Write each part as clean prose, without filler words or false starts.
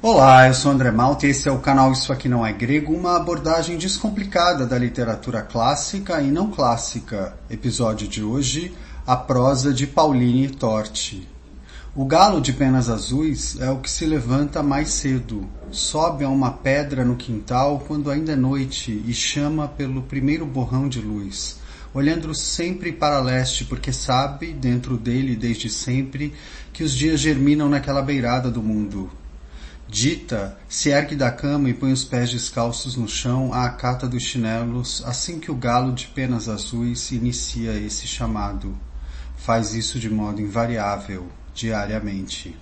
Olá, eu sou André Malta e esse é o canal Isso Aqui Não É Grego, uma abordagem descomplicada da literatura clássica e não clássica. Episódio de hoje, a prosa de Pauline Torti. O galo de penas azuis é o que se levanta mais cedo, sobe a uma pedra no quintal quando ainda é noite e chama pelo primeiro borrão de luz, olhando sempre para leste porque sabe, dentro dele desde sempre, que os dias germinam naquela beirada do mundo. Dita, se ergue da cama e põe os pés descalços no chão à cata dos chinelos assim que o galo de penas azuis inicia esse chamado. Faz isso de modo invariável, diariamente.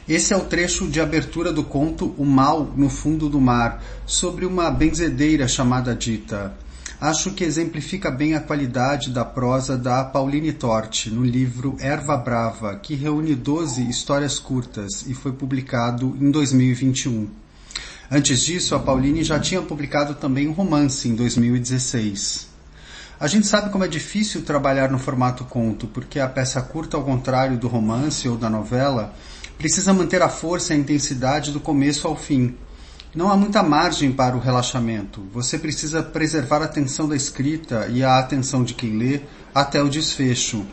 Esse é o trecho de abertura do conto O Mal no Fundo do Mar, sobre uma benzedeira chamada Dita. Acho que exemplifica bem a qualidade da prosa da Pauline Torti no livro Erva Brava, que reúne 12 histórias curtas e foi publicado em 2021. Antes disso, a Pauline já tinha publicado também um romance em 2016. A gente sabe como é difícil trabalhar no formato conto, porque a peça curta, ao contrário do romance ou da novela, precisa manter a força e a intensidade do começo ao fim. Não há muita margem para o relaxamento. Você precisa preservar a atenção da escrita e a atenção de quem lê até o desfecho.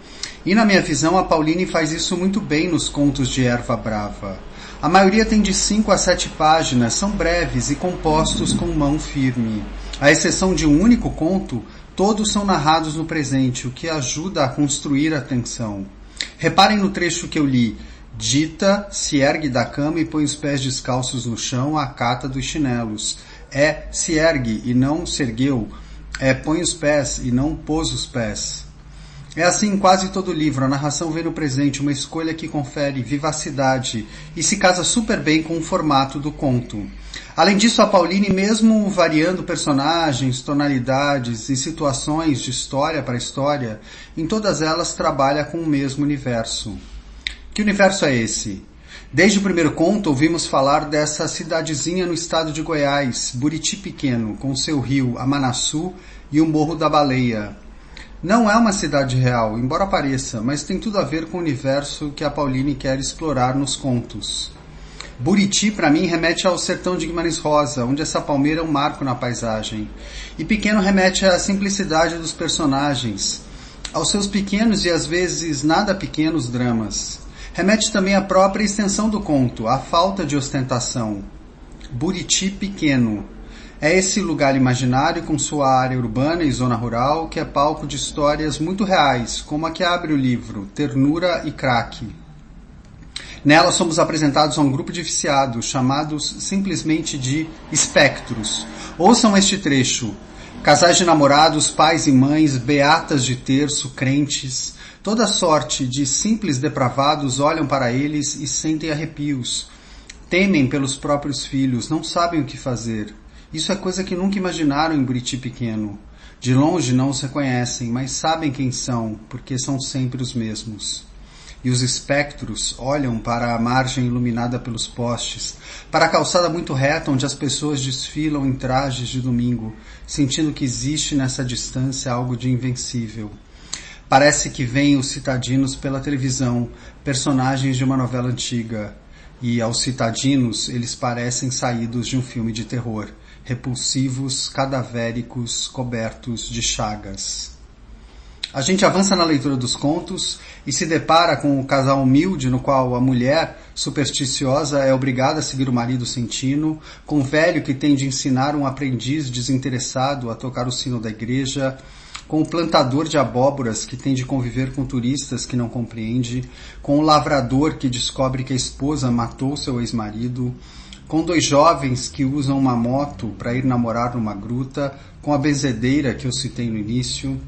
E na minha visão, a Pauline faz isso muito bem nos contos de Erva Brava. A maioria tem de 5 a 7 páginas, são breves e compostos com mão firme. À exceção de um único conto, todos são narrados no presente, o que ajuda a construir a tensão. Reparem no trecho que eu li. Dita, se ergue da cama e põe os pés descalços no chão à cata dos chinelos. É se ergue e não se ergueu. É põe os pés e não pôs os pés. É assim em quase todo o livro. A narração vem no presente, uma escolha que confere vivacidade e se casa super bem com o formato do conto. Além disso, a Pauline, mesmo variando personagens, tonalidades e situações de história para história, em todas elas trabalha com o mesmo universo. Que universo é esse? Desde o primeiro conto ouvimos falar dessa cidadezinha no estado de Goiás, Buriti Pequeno, com seu rio Amanaçu e o Morro da Baleia. Não é uma cidade real, embora pareça, mas tem tudo a ver com o universo que a Pauline quer explorar nos contos. Buriti, para mim, remete ao sertão de Guimarães Rosa, onde essa palmeira é um marco na paisagem. E Pequeno remete à simplicidade dos personagens, aos seus pequenos e às vezes nada pequenos dramas. Remete também à própria extensão do conto, à falta de ostentação. Buriti Pequeno. É esse lugar imaginário com sua área urbana e zona rural que é palco de histórias muito reais, como a que abre o livro, Ternura e Craque. Nela somos apresentados a um grupo de viciados, chamados simplesmente de espectros. Ouçam este trecho. Casais de namorados, pais e mães, beatas de terço, crentes... Toda sorte de simples depravados olham para eles e sentem arrepios. Temem pelos próprios filhos, não sabem o que fazer. Isso é coisa que nunca imaginaram em Buriti Pequeno. De longe não os reconhecem, mas sabem quem são, porque são sempre os mesmos. E os espectros olham para a margem iluminada pelos postes, para a calçada muito reta onde as pessoas desfilam em trajes de domingo, sentindo que existe nessa distância algo de invencível. Parece que veem os citadinos pela televisão, personagens de uma novela antiga. E aos citadinos, eles parecem saídos de um filme de terror, repulsivos, cadavéricos, cobertos de chagas. A gente avança na leitura dos contos e se depara com o casal humilde no qual a mulher, supersticiosa, é obrigada a seguir o marido sem tino, com o velho que tem de ensinar um aprendiz desinteressado a tocar o sino da igreja, com o plantador de abóboras que tem de conviver com turistas que não compreende, com o lavrador que descobre que a esposa matou seu ex-marido, com 2 jovens que usam uma moto para ir namorar numa gruta, com a benzedeira que eu citei no início.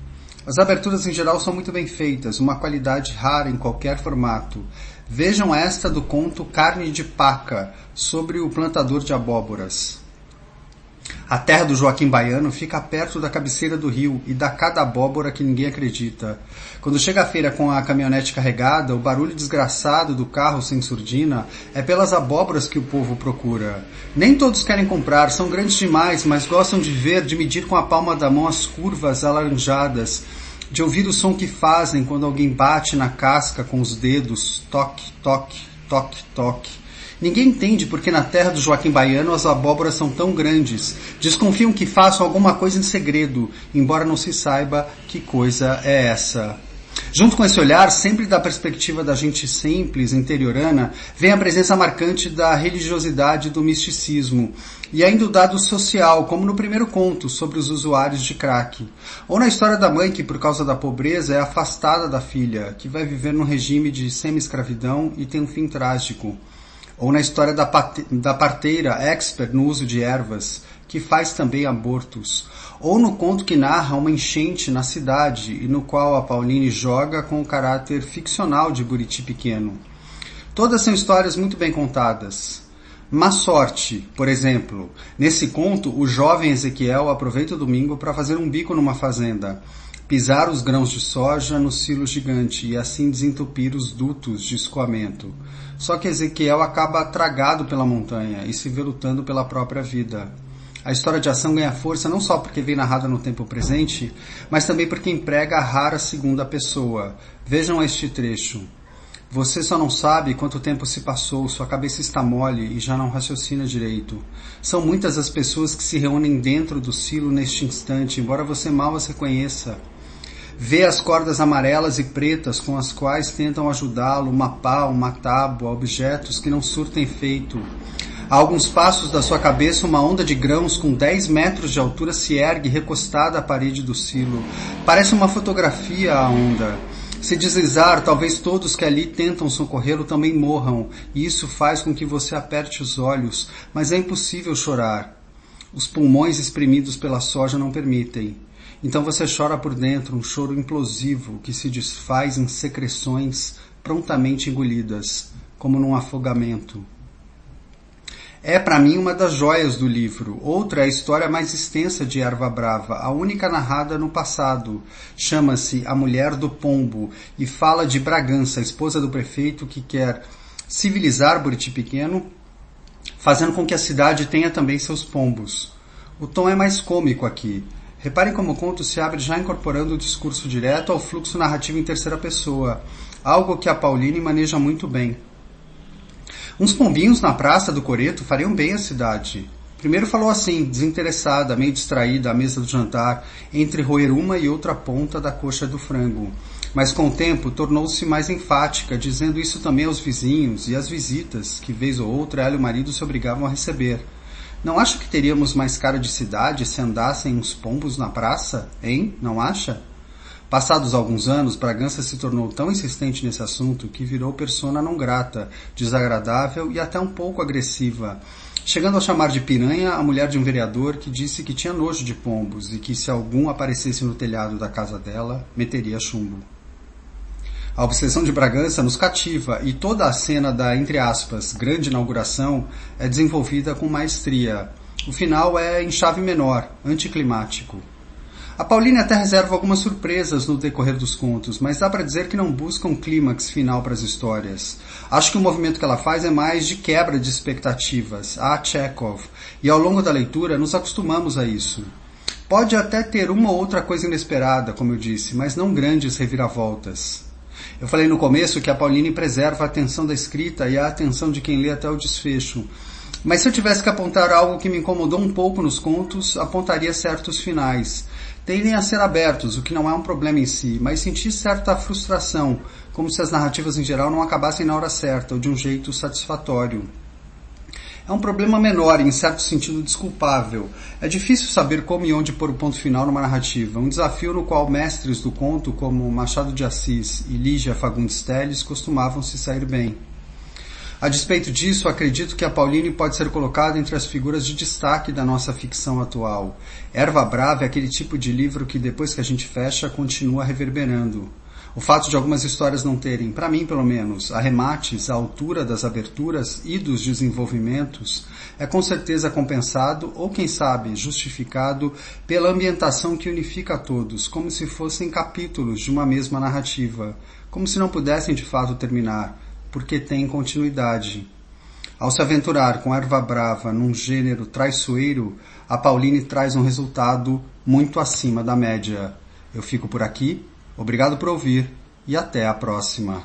As aberturas em geral são muito bem feitas, uma qualidade rara em qualquer formato. Vejam esta do conto Carne de Paca, sobre o plantador de abóboras. A terra do Joaquim Baiano fica perto da cabeceira do rio e dá cada abóbora que ninguém acredita. Quando chega a feira com a caminhonete carregada, o barulho desgraçado do carro sem surdina é pelas abóboras que o povo procura. Nem todos querem comprar, são grandes demais, mas gostam de ver, de medir com a palma da mão as curvas alaranjadas, de ouvir o som que fazem quando alguém bate na casca com os dedos, toque, toque, toque, toque. Ninguém entende porque na terra do Joaquim Baiano as abóboras são tão grandes. Desconfiam que façam alguma coisa em segredo, embora não se saiba que coisa é essa. Junto com esse olhar, sempre da perspectiva da gente simples, interiorana, vem a presença marcante da religiosidade e do misticismo, e ainda o dado social, como no primeiro conto, sobre os usuários de crack. Ou na história da mãe que, por causa da pobreza, é afastada da filha, que vai viver num regime de semi-escravidão e tem um fim trágico. Ou na história da parteira expert no uso de ervas, que faz também abortos. Ou no conto que narra uma enchente na cidade e no qual a Pauline joga com o caráter ficcional de Buriti Pequeno. Todas são histórias muito bem contadas. Má sorte, por exemplo. Nesse conto, o jovem Ezequiel aproveita o domingo para fazer um bico numa fazenda, pisar os grãos de soja no silo gigante e assim desentupir os dutos de escoamento. Só que Ezequiel acaba tragado pela montanha e se vê lutando pela própria vida. A história de ação ganha força não só porque vem narrada no tempo presente, mas também porque emprega a rara segunda pessoa. Vejam este trecho. Você só não sabe quanto tempo se passou, sua cabeça está mole e já não raciocina direito. São muitas as pessoas que se reúnem dentro do silo neste instante, embora você mal as reconheça. Vê as cordas amarelas e pretas com as quais tentam ajudá-lo, uma pá, uma tábua, objetos que não surtem efeito. A alguns passos da sua cabeça, uma onda de grãos com 10 metros de altura se ergue recostada à parede do silo. Parece uma fotografia a onda. Se deslizar, talvez todos que ali tentam socorrê-lo também morram, e isso faz com que você aperte os olhos, mas é impossível chorar. Os pulmões espremidos pela soja não permitem. Então você chora por dentro, um choro implosivo que se desfaz em secreções prontamente engolidas, como num afogamento. É para mim uma das joias do livro. Outra é a história mais extensa de Erva Brava, a única narrada no passado. Chama-se A Mulher do Pombo e fala de Bragança, a esposa do prefeito que quer civilizar Buriti Pequeno, fazendo com que a cidade tenha também seus pombos. O tom é mais cômico aqui. Reparem como o conto se abre já incorporando o discurso direto ao fluxo narrativo em terceira pessoa, algo que a Pauline maneja muito bem. Uns pombinhos na praça do Coreto fariam bem à cidade. Primeiro falou assim, desinteressada, meio distraída, à mesa do jantar, entre roer uma e outra ponta da coxa do frango. Mas com o tempo tornou-se mais enfática, dizendo isso também aos vizinhos e às visitas, que vez ou outra ela e o marido se obrigavam a receber. Não acha que teríamos mais cara de cidade se andassem uns pombos na praça? Hein? Não acha? Passados alguns anos, Bragança se tornou tão insistente nesse assunto que virou persona não grata, desagradável e até um pouco agressiva, chegando a chamar de piranha a mulher de um vereador que disse que tinha nojo de pombos e que se algum aparecesse no telhado da casa dela, meteria chumbo. A obsessão de Bragança nos cativa e toda a cena da, entre aspas, grande inauguração é desenvolvida com maestria. O final é em chave menor, anticlimático. A Pauline até reserva algumas surpresas no decorrer dos contos, mas dá para dizer que não busca um clímax final para as histórias. Acho que o movimento que ela faz é mais de quebra de expectativas, a Chekhov, e ao longo da leitura nos acostumamos a isso. Pode até ter uma ou outra coisa inesperada, como eu disse, mas não grandes reviravoltas. Eu falei no começo que a Pauline preserva a atenção da escrita e a atenção de quem lê até o desfecho. Mas se eu tivesse que apontar algo que me incomodou um pouco nos contos, apontaria certos finais. Tendem a ser abertos, o que não é um problema em si, mas senti certa frustração, como se as narrativas em geral não acabassem na hora certa ou de um jeito satisfatório. É um problema menor e, em certo sentido, desculpável. É difícil saber como e onde pôr o ponto final numa narrativa, um desafio no qual mestres do conto como Machado de Assis e Lígia Fagundes Telles costumavam se sair bem. A despeito disso, acredito que a Pauline pode ser colocada entre as figuras de destaque da nossa ficção atual. Erva Brava é aquele tipo de livro que, depois que a gente fecha, continua reverberando. O fato de algumas histórias não terem, para mim pelo menos, arremates à altura das aberturas e dos desenvolvimentos é com certeza compensado ou, quem sabe, justificado pela ambientação que unifica a todos, como se fossem capítulos de uma mesma narrativa, como se não pudessem de fato terminar, porque tem continuidade. Ao se aventurar com Erva Brava num gênero traiçoeiro, a Pauline traz um resultado muito acima da média. Eu fico por aqui, obrigado por ouvir e até a próxima.